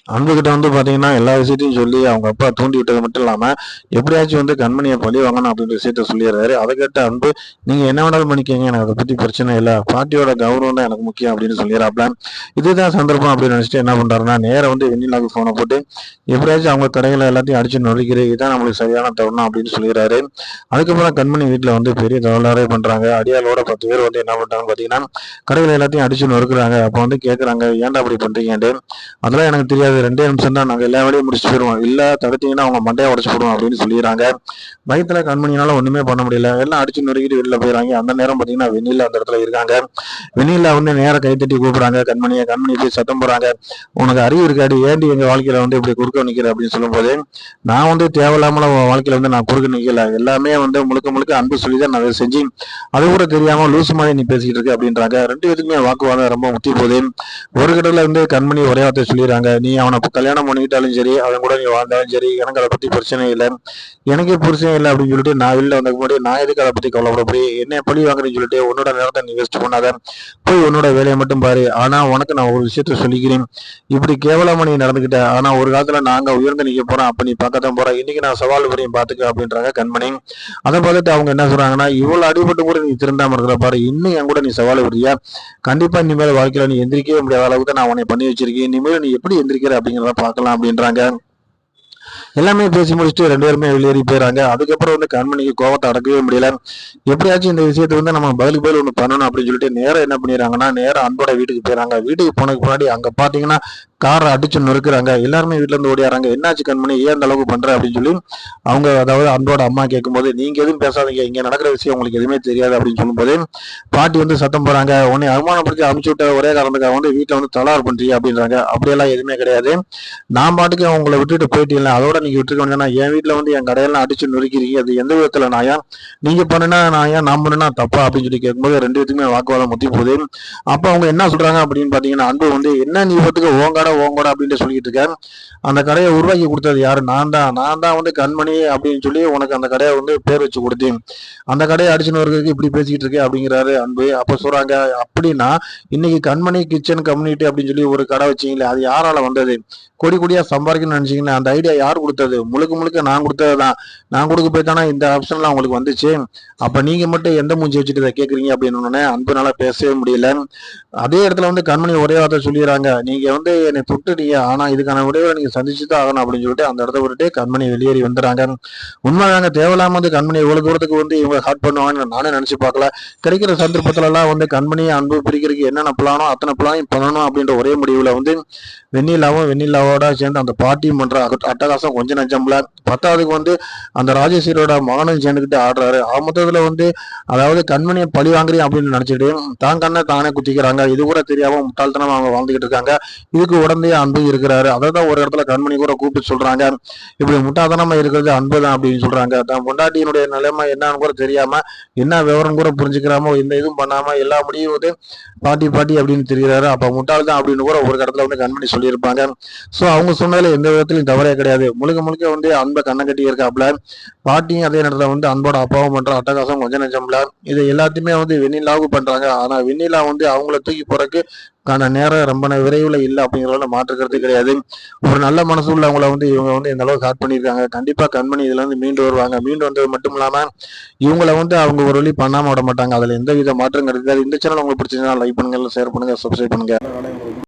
அன்புகிட்ட பார்த்தீங்கன்னா, எல்லா விஷயத்தையும் சொல்லி அவங்க அப்பா தூண்டி விட்டது மட்டும் இல்லாம, எப்படியாச்சும் கண்மணிய பழி வாங்கணும் அப்படின்ற விஷயத்த சொல்லிடுறாரு. அத கேட்ட அன்பு, "நீங்க என்ன வேணாலும் பண்ணிக்கங்க. எனக்கு அத பத்தி பிரச்சனை இல்ல. பாட்டியோட கௌரவம் தான் எனக்கு முக்கியம்" அப்படின்னு சொல்லிறாப்ல. இதுதான் சந்தர்ப்பம் அப்படின்னு நினைச்சுட்டு என்ன பண்றாருன்னா, நேரா வெண்ணிலாவுக்கு ஃபோன போட்டு, "எப்படியாச்சும் அவங்க கடைகள எல்லாத்தையும் அடிச்சு நொறுக்கிரு. இதான் நம்மளுக்கு சரியான தருணம்" அப்படின்னு சொல்லிறாரு. அதுக்கப்புறம் கண்மணி வீட்ல பெரிய தகராறே பண்றாங்க. அடியாளோட 10 பேர் என்ன பண்றாங்கன்னு பார்த்தீங்கன்னா, கடைகள எல்லாத்தையும் அடிச்சு நொறுக்குறாங்க. அப்ப கேட்கறாங்க, "ஏன்டா அப்படி பண்றீங்கன்ட்டு?" "அதெல்லாம் எனக்கு தெரியாது. 2 நிமிஷம் தான். நாங்க எல்லா வேலையும் முடிச்சுட்டு போயிருவோம். இல்ல தடுத்தீங்கன்னா அவங்க மண்டைய உடைச்சு போடுவோம்" அப்படின்னு சொல்லிடுறாங்க. பயத்துல கண்மணியால ஒண்ணுமே பண்ண முடியல. எல்லாம் அடிச்சு நொறுக்கிட்டு வெளில போயிறாங்க. அந்த நேரம் பார்த்தீங்கன்னா, வெண்ணிலா அந்த இடத்துல இருக்காங்க. வெண்ணிலா நேரா கை தட்டி கூப்பிடுறாங்க கண்மணிய. கண்மணி போய் சத்தம் போடுறாங்க, "உனக்கு அறிவு இருக்காடி? ஏன்டி எங்க வாழ்க்கையில இப்படி குறுக்க நிக்கிற?" அப்படின்னு சொல்லும்போது, "நான் தேவையில்லாமல உன் வாழ்க்கையில நான் குறுக்க நிக்கல. எல்லாமே முழுக்க முழுக்க அன்பு சொல்லி தான் நான் அதை செஞ்சு, அது கூட தெரியாம லூசு மாதிரி நீ பேசிக்கிட்டு இருக்க" அப்படின்றாங்க. 2 பேத்துக்குமே வாக்குவாதம் ரொம்ப முத்தி போகுது. ஒரு கட்டத்துல கண்மணி ஒரே வார்த்தை சொல்லிடுறாங்க, "நீ அவனை கல்யாணம் பண்ணிக்கிட்டாலும் சரி, அவன் கூட நீ வாழ்ந்தாலும் சரி, எனக்கு அதை பத்தி பிரச்சனை இல்லை. எனக்கே புருஷன் இல்லை அப்படின்னு சொல்லிட்டு நான் வெளில வந்ததுக்கு முன்னாடி நான் எதுக்கு அதை பத்தி கவலைப்பட போய் என்ன பழி வாங்குறேன்னு சொல்லிட்டு உன்னோட நேரத்தை நீ வேஸ்ட் பண்ணாத. போய் உன்னோட வேலையை மட்டும் பாரு. ஆனா உனக்கு நான் ஒரு விஷயத்த சொல்லிக்கிறேன். இப்படி கேவலமா நீ நடந்துக்கிட்ட. ஆனா ஒரு காலத்துல நாங்க உயர்ந்து நிக்க போறோம். அப்ப நீ பார்க்கத்தான் போற. இன்னைக்கு நான் சவால் புரியும் பாத்துக்க" அப்படின்றாங்க கண்மணி. அதை பார்த்துட்டு அவங்க என்ன சொல்றாங்கன்னா, "இவ்வளவு அடிபட்டு கூட நீ திருந்தாம இருக்கிற பாரு. இன்னும் என் கூட நீ சவால் புரியா? கண்டிப்பா இனிமேல் வாழ்க்கையில நீ எந்திரிக்கவே முடியாத அளவுக்கு நான் உன்னை பண்ணி வச்சிருக்கேன். இனிமேல் நீ எப்படி எந்திரிக்கிற அப்படிங்கிறத பார்க்கலாம்" அப்படின்றாங்க. எல்லாமே பேசி முடிச்சுட்டு 2 பேருமே வெளியேறி போயிறாங்க. அதுக்கப்புறம் கண்மணிக்கு கோவத்தை அடக்கவே முடியல. எப்படியாச்சும் இந்த விஷயத்த நம்ம பதிலுக்கு பதில் ஒண்ணு பண்ணணும் அப்படின்னு சொல்லிட்டு நேரா என்ன பண்ணிடுறாங்கன்னா, நேரா அன்போட வீட்டுக்கு போயிறாங்க. வீட்டுக்கு போனதுக்கு முன்னாடி அங்க பாத்தீங்கன்னா, கார அடிச்சு நொறுக்குறாங்க. எல்லாருமே வீட்ல இருந்து ஓடியாறாங்க. "என்னாச்சு கண்மணி? ஏன் இந்த அளவுக்கு பண்ற?" அப்படின்னு சொல்லி அவங்க அதாவது அன்போட அம்மா கேட்கும்போது, "நீங்க எதுவும் பேசாதீங்க. இங்க நடக்கிற விஷயம் உங்களுக்கு எதுவுமே தெரியாது" அப்படின்னு சொல்லும்போது, பாட்டி சத்தம் போடுறாங்க, "உன்னை அவமானப்படுத்தி அனுப்பிச்சு விட்ட ஒரே காரணத்துக்காக வீட்டுல தகராறு பண்றீங்க" அப்படின்றாங்க. "அப்படியெல்லாம் எதுவுமே கிடையாது. நான் பாட்டுக்கு உங்களை விட்டுட்டு போயிட்டீங்களா, அதோட நீங்க விட்டுருக்க வேண்டியதானே. என் வீட்டுல என் கடையெல்லாம் அடிச்சு நொறுக்கிறீங்க. அது எந்த விதத்துல நாயா? நீங்க பண்ணுனா நாயா, நான் பண்ணுனா தப்பா?" அப்படின்னு சொல்லி கேட்கும்போது 2 பேத்துக்குமே வாக்குவாதம் முத்தி போகுது. அப்ப அவங்க என்ன சொல்றாங்க அப்படின்னு பாத்தீங்கன்னா, அன்பு "என்ன நீ பாட்டுக்கு உன் கடை உன் கடை அப்படின்ட்டு சொல்லிட்டு இருக்க. அந்த கடையை உருவாக்கி கொடுத்தது யாரு? நான் தான் கண்மணி அப்படின்னு சொல்லி உனக்கு அந்த கடையை பேர் வச்சு கொடுத்தேன். அந்த கடையை அடிச்சுன்னு இருக்கிறதுக்கு இப்படி பேசிக்கிட்டு இருக்கே" அப்படிங்கிறாரு அன்பு. அப்ப சொல்றாங்க, "அப்படின்னா இன்னைக்கு கண்மணி கிச்சன் கம்யூனிட்டி அப்படின்னு சொல்லி ஒரு கடை வச்சீங்களே, அது யாரால வந்தது? கொடி கொடியா சம்பாதிக்கணும்னு நினைச்சீங்கன்னா அந்த ஐடியா யார் கொடுத்தது? முழுக்க முழுக்க நான் கொடுத்ததுதான். நான் கொடுக்க போய் தானே இந்த ஆப்ஷன்லாம் உங்களுக்கு வந்துச்சு. அப்ப நீங்க மட்டும் எந்த மூஞ்சி வச்சுட்டு இதை கேட்குறீங்க" அப்படின்னு உடனே அன்புனால பேசவே முடியல. அதே இடத்துல கண்மணி ஒரே வார்த்தை சொல்லிடுறாங்க, "நீங்க என்னை தொட்டுட்டீங்க. ஆனா இதுக்கான விடைவை நீங்க சந்திச்சு தான் ஆகணும்" அப்படின்னு சொல்லிட்டு அந்த இடத்த விட்டுட்டு கண்மணி வெளியேறி வந்துடுறாங்க. உண்மைதாங்க, தேவையில்லாம கண்மணி எவ்வளவு தூரத்துக்கு இவங்க ஹார்ட் பண்ணுவாங்கன்னு நானே நினைச்சு பார்க்கல. கிடைக்கிற சந்தர்ப்பத்துல எல்லாம் கண்மணியை அன்பு பிரிக்கிறதுக்கு என்னென்ன பிளானோ அத்தனை பிளானையும் பண்ணணும் அப்படின்ற ஒரே முடிவுல வெண்ணிலாவோட சேர்ந்து அந்த பாட்டியும் பண்ற அட்டகாசம் கொஞ்சம் நஞ்சம்ல. 10வதுக்கு அந்த ராஜேஸ்வரியோட மகனும் சேர்ந்துக்கிட்டு ஆடுறாரு. மொத்தத்துல அதாவது கண்மணியை பழி வாங்குறேன் அப்படின்னு நினைச்சிட்டு தான் கண்ணை தானே குத்திக்கிறாங்க. இது கூட தெரியாம முட்டாள்தனமா அவங்க வாழ்ந்துகிட்டு இருக்காங்க. இதுக்கு உடனே அன்பு இருக்கிறாரு. அதான் ஒரு இடத்துல கண்மணி கூட கூப்பிட்டு சொல்றாங்க, "இப்படி முட்டாள்தனமா இருக்கிறது அன்புதான்" அப்படின்னு சொல்றாங்க. தான் பொண்டாட்டியினுடைய நிலைமை என்னன்னு கூட தெரியாம, என்ன விவரம் கூட புரிஞ்சுக்கிறாம, எந்த இதுவும் பண்ணாம எல்லா முடியும் பாட்டி பாட்டி அப்படின்னு தெரிகிறாரு. அப்ப முட்டாள் தான் அப்படின்னு கூட ஒரு இடத்துல கண்மணி சொல்லியிருப்பாங்க. சோ அவங்க சொன்னதுல எந்த விதத்திலும் தவறே கிடையாது. முழுக்க முழுக்க அன்பை கண்ணை கட்டி இருக்காப்ல. பாட்டியும் அதே நேரத்துல அன்போட அப்பாவும் பண்ற அட்டகாசம் கொஞ்சம் நெஞ்சம்ல. இது எல்லாத்தையுமே வெண்ணிலாவுக்கு பண்றாங்க. ஆனா வெண்ணிலா அவங்கள தூக்கி போறக்கு நேரம் ரொம்ப விரைவில் இல்லை அப்படிங்கிறதுல மாற்றுக்கிறது கிடையாது. ஒரு நல்ல மனசு உள்ளவங்கள இவங்க இந்த அளவுக்கு ஹார்ட் பண்ணியிருக்காங்க. கண்டிப்பா கண்மணி இதுல மீண்டு வருவாங்க. மீண்டு வந்தது மட்டும் இல்லாம இவங்கள அவங்க ஒரு வழி பண்ணாம விட மாட்டாங்க. அதுல எந்த வித மாற்றம் கிடையாது. இந்த சேனல் உங்களுக்கு பிடிச்சிருந்தா லைக் பண்ணுங்க, ஷேர் பண்ணுங்க, சப்ஸ்கிரைப் பண்ணுங்க.